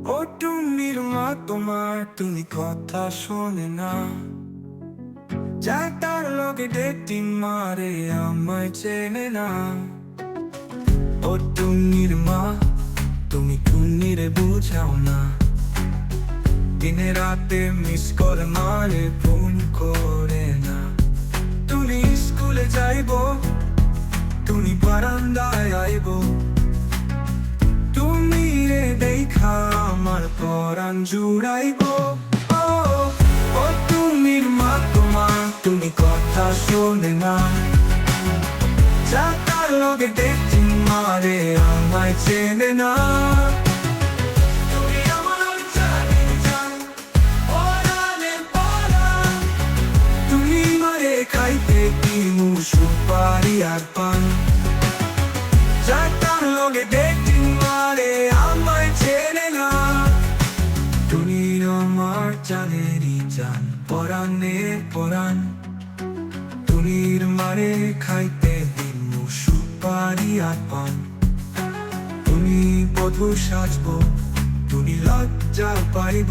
ও টুনির মা তোমার তুমি কথা শোনে না, যার তার লগে ডেটিং মারে আমায় চেনে না। ও টুনির মা তুমি টুনিরে বুঝাও না, দিনে রাতে মিস কল মারে ফোন করে না। তুমি স্কুলে যাইব, তুমি বারান্দায় আইব, তুমি রে দেখা আমার পরাণ জুড়াইব। ও ও টুনির মা তোমার তুমি কথা শোনে না, যা তার লগে ডেটিং মারে আমায় চেনে না। তুমি আমার জানি জান, পরাণের পরাণ, তুমি মারে খাইতে দিমু সুপারি আর পান, যা তার লগে ডেটিং মারে আমায় চেনে না। তুমি আমার জানেরই জান, পরাণের পরাণ, তুমির মারে খাইতে দিমু সুপারি আর পান। তুমি বধূ সাজব, তুমি লজ্জা পাইব,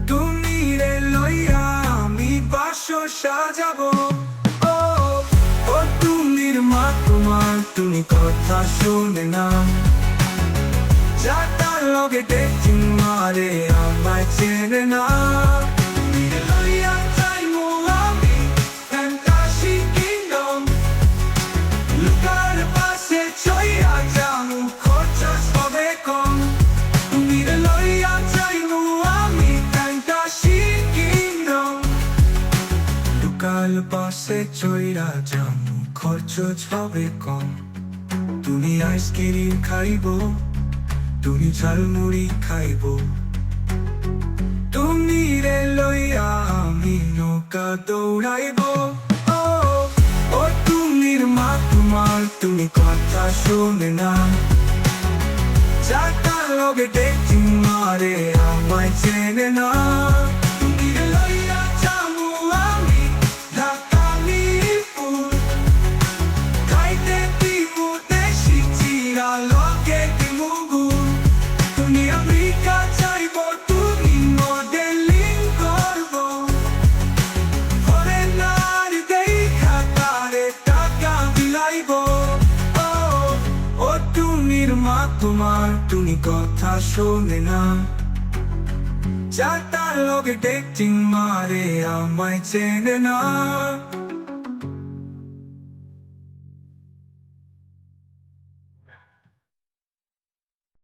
তুমি রে লইয়া আমি বাসর সাজাবো। ও ও তুমির মা তোমার তুমি কথা শোনে না, যা তার লগে ডেটিং মারে আমায় চেনে না। তুমি রে লইয়া যাইমু আমি ফ্যান্টাসি কিংডম, লুকার পাশে চইয়া যামু খরচ হবে কম। তুমি রে লইয়া যাইমু আমি ফ্যান্টাসি কিংডম, লুকার পাশে চইয়া যামু খরচ হবে কম। তুমি আইসক্রিম খাইব, তুমি ঝালমুড়ি খাইব, তুমি রে লইয়া আমি নৌকা দৌড়াইব। ও ও তুমির মা তোমার তুমি কথা শোনে না, যা তার লগে ডেটিং মারে আমায় চেনে না। তুমি রে লইয়া যামু আমি ঢাকা মিরপুর, খাইতে দিমু দেশি চিরা লগে দিমু গুড়। তুমি আমেরিকা যাইব, তুমি মডেলিং করব, ফরেনার দেখা তারে টাকা বিলাইব। ও ও তুমির মা তোমার তুমি কথা শোনে না, যা তার লগে ডেটিং মারে আমায় চেনে না।